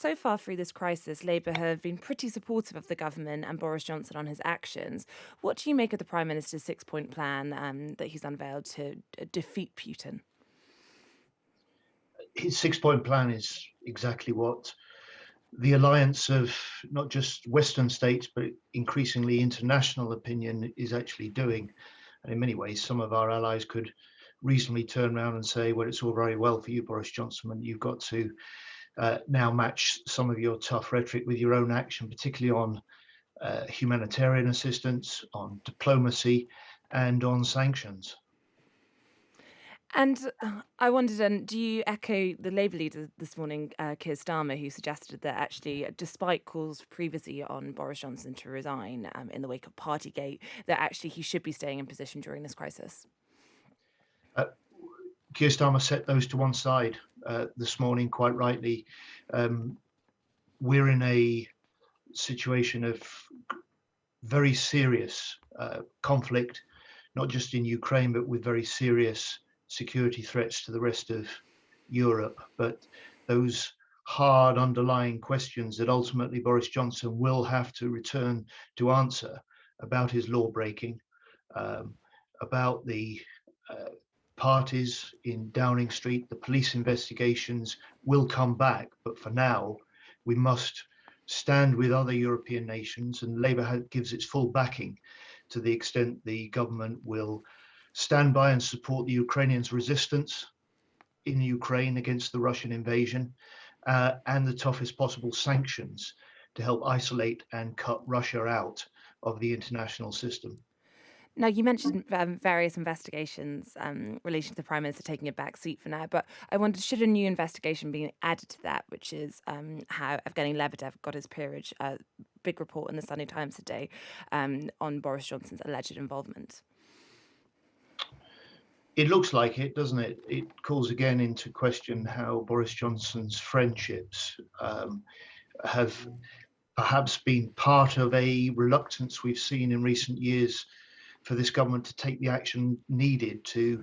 so far through this crisis, Labour have been pretty supportive of the government and Boris Johnson on his actions. What do you make of the Prime Minister's six-point plan that he's unveiled to defeat Putin? His six-point plan is exactly what the alliance of not just Western states, but increasingly international opinion is actually doing. And in many ways, some of our allies could reasonably turn around and say, well, it's all very well for you, Boris Johnson, and you've got to now match some of your tough rhetoric with your own action, particularly on humanitarian assistance, on diplomacy, and on sanctions. And I wondered, do you echo the Labour leader this morning, Keir Starmer, who suggested that actually, despite calls previously on Boris Johnson to resign in the wake of Partygate, that actually he should be staying in position during this crisis? Keir Starmer set those to one side this morning, quite rightly. We're in a situation of very serious conflict, not just in Ukraine, but with very serious security threats to the rest of Europe. But those hard underlying questions that ultimately Boris Johnson will have to return to answer about his law breaking, about the parties in Downing Street, the police investigations will come back. But for now, we must stand with other European nations, and Labour gives its full backing to the extent the government will stand by and support the Ukrainians' resistance in Ukraine against the Russian invasion, and the toughest possible sanctions to help isolate and cut Russia out of the international system. Now, you mentioned various investigations relating to the Prime Minister taking a back seat for now, but I wondered, should a new investigation be added to that, which is how Evgeny Lebedev got his peerage, big report in the Sunday Times today on Boris Johnson's alleged involvement? It looks like it, doesn't it? It calls again into question how Boris Johnson's friendships have perhaps been part of a reluctance we've seen in recent years for this government to take the action needed to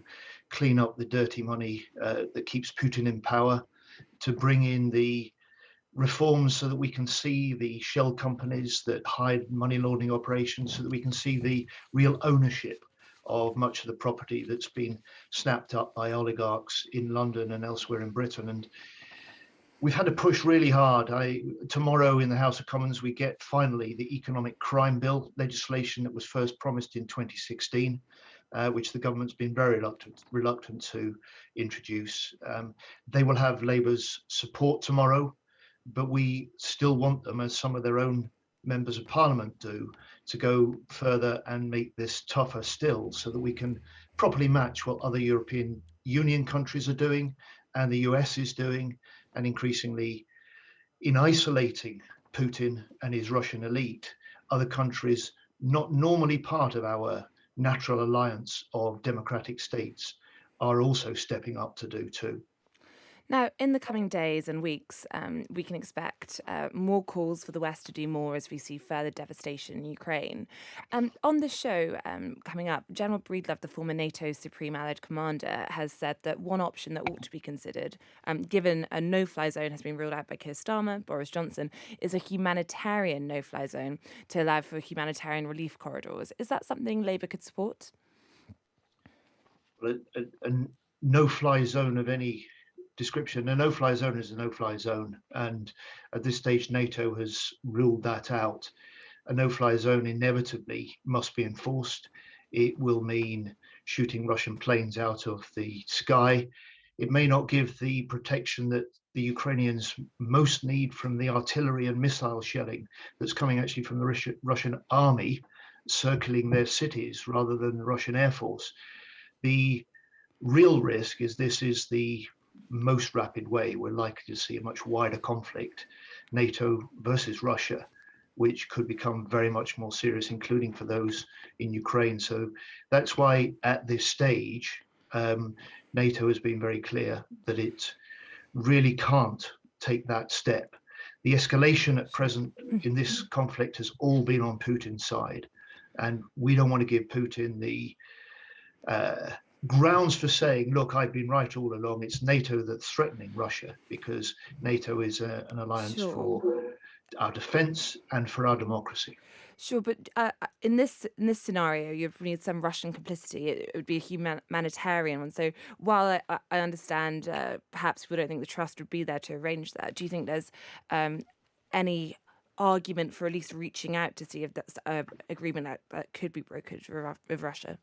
clean up the dirty money that keeps Putin in power, to bring in the reforms so that we can see the shell companies that hide money laundering operations, so that we can see the real ownership of much of the property that's been snapped up by oligarchs in London and elsewhere in Britain. And we've had to push really hard. Tomorrow in the House of Commons, we get finally the economic crime bill legislation that was first promised in 2016, which the government's been very reluctant to introduce. They will have Labour's support tomorrow, but we still want them, as some of their own members of parliament do, to go further and make this tougher still, so that we can properly match what other European Union countries are doing and the US is doing, and increasingly in isolating Putin and his Russian elite, other countries not normally part of our natural alliance of democratic states are also stepping up to do too. Now, in the coming days and weeks, we can expect more calls for the West to do more as we see further devastation in Ukraine. On the show coming up, General Breedlove, the former NATO Supreme Allied Commander, has said that one option that ought to be considered, given a no-fly zone has been ruled out by Keir Starmer, Boris Johnson, is a humanitarian no-fly zone to allow for humanitarian relief corridors. Is that something Labour could support? Well, a no-fly zone of any description. A no-fly zone is a no-fly zone, and at this stage NATO has ruled that out. A no-fly zone inevitably must be enforced. It will mean shooting Russian planes out of the sky. It may not give the protection that the Ukrainians most need from the artillery and missile shelling that's coming actually from the Russian army circling their cities rather than the Russian Air Force. The real risk is this is the most rapid way we're likely to see a much wider conflict, NATO versus Russia, which could become very much more serious, including for those in Ukraine. So that's why at this stage, NATO has been very clear that it really can't take that step. The escalation at present in this conflict has all been on Putin's side, and we don't want to give Putin the grounds for saying, look, I've been right all along. It's NATO that's threatening Russia because NATO is an alliance Sure. for our defense and for our democracy. Sure, but in this scenario, you'd need some Russian complicity. It would be a humanitarian one. So while I understand, perhaps people don't think the trust would be there to arrange that. Do you think there's any argument for at least reaching out to see if that's an agreement that could be brokered with Russia?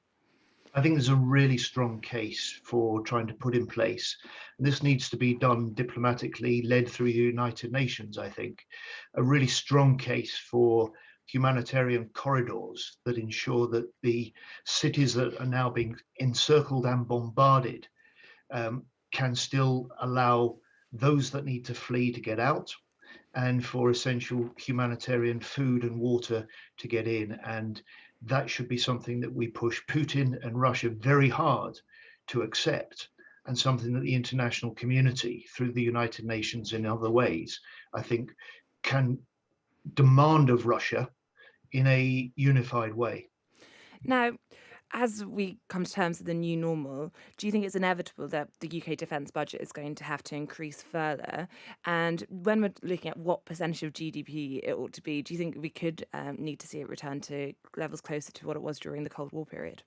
I think there's a really strong case for trying to put in place. This needs to be done diplomatically, led through the United Nations, I think. A really strong case for humanitarian corridors that ensure that the cities that are now being encircled and bombarded can still allow those that need to flee to get out, and for essential humanitarian food and water to get in. And that should be something that we push Putin and Russia very hard to accept, and something that the international community, through the United Nations in other ways, I think can demand of Russia in a unified way. Now, as we come to terms with the new normal, do you think it's inevitable that the UK defence budget is going to have to increase further? And when we're looking at what percentage of GDP it ought to be, do you think we could need to see it return to levels closer to what it was during the Cold War period?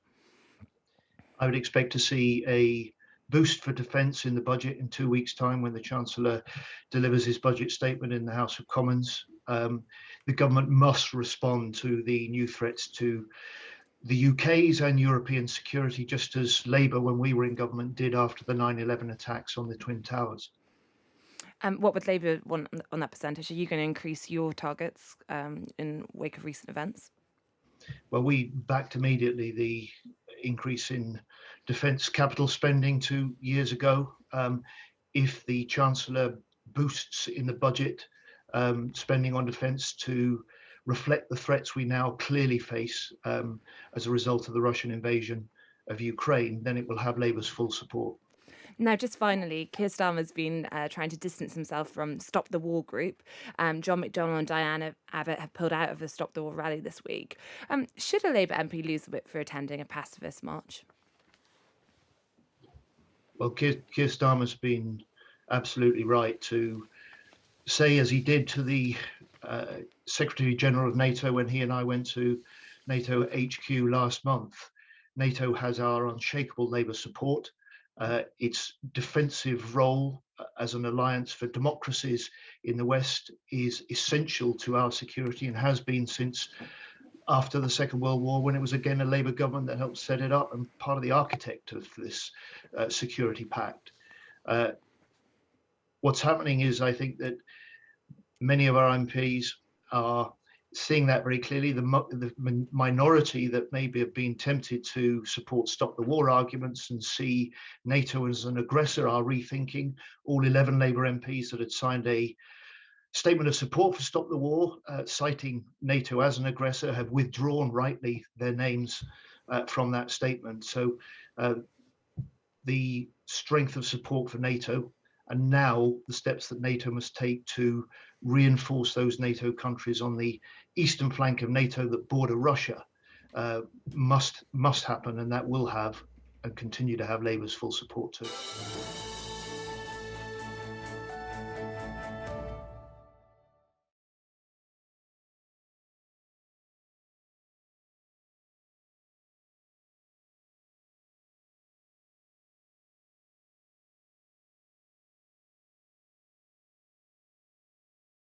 I would expect to see a boost for defence in the budget in 2 weeks' time when the Chancellor delivers his budget statement in the House of Commons. The government must respond to the new threats to the UK's and European security, just as Labour, when we were in government, did after the 9/11 attacks on the Twin Towers. What would Labour want on that percentage? Are you going to increase your targets in wake of recent events? Well, we backed immediately the increase in defence capital spending 2 years ago. If the Chancellor boosts in the budget spending on defence to reflect the threats we now clearly face as a result of the Russian invasion of Ukraine, then it will have Labour's full support. Now, just finally, Keir Starmer's been trying to distance himself from Stop the War group. John McDonnell and Diana Abbott have pulled out of the Stop the War rally this week. Should a Labour MP lose the whip for attending a pacifist march? Well, Keir Starmer's been absolutely right to say, as he did to the Secretary General of NATO when he and I went to NATO HQ last month, NATO has our unshakable Labour support. Its defensive role as an alliance for democracies in the West is essential to our security, and has been since after the Second World War, when it was again a Labour government that helped set it up and part of the architect of this security pact. What's happening is, I think, that many of our MPs are seeing that very clearly. The minority that maybe have been tempted to support Stop the War arguments and see NATO as an aggressor are rethinking. All 11 Labour MPs that had signed a statement of support for Stop the War, citing NATO as an aggressor, have withdrawn rightly their names from that statement. So the strength of support for NATO, and now the steps that NATO must take to reinforce those NATO countries on the eastern flank of NATO that border Russia, must happen, and that will have and continue to have Labour's full support too.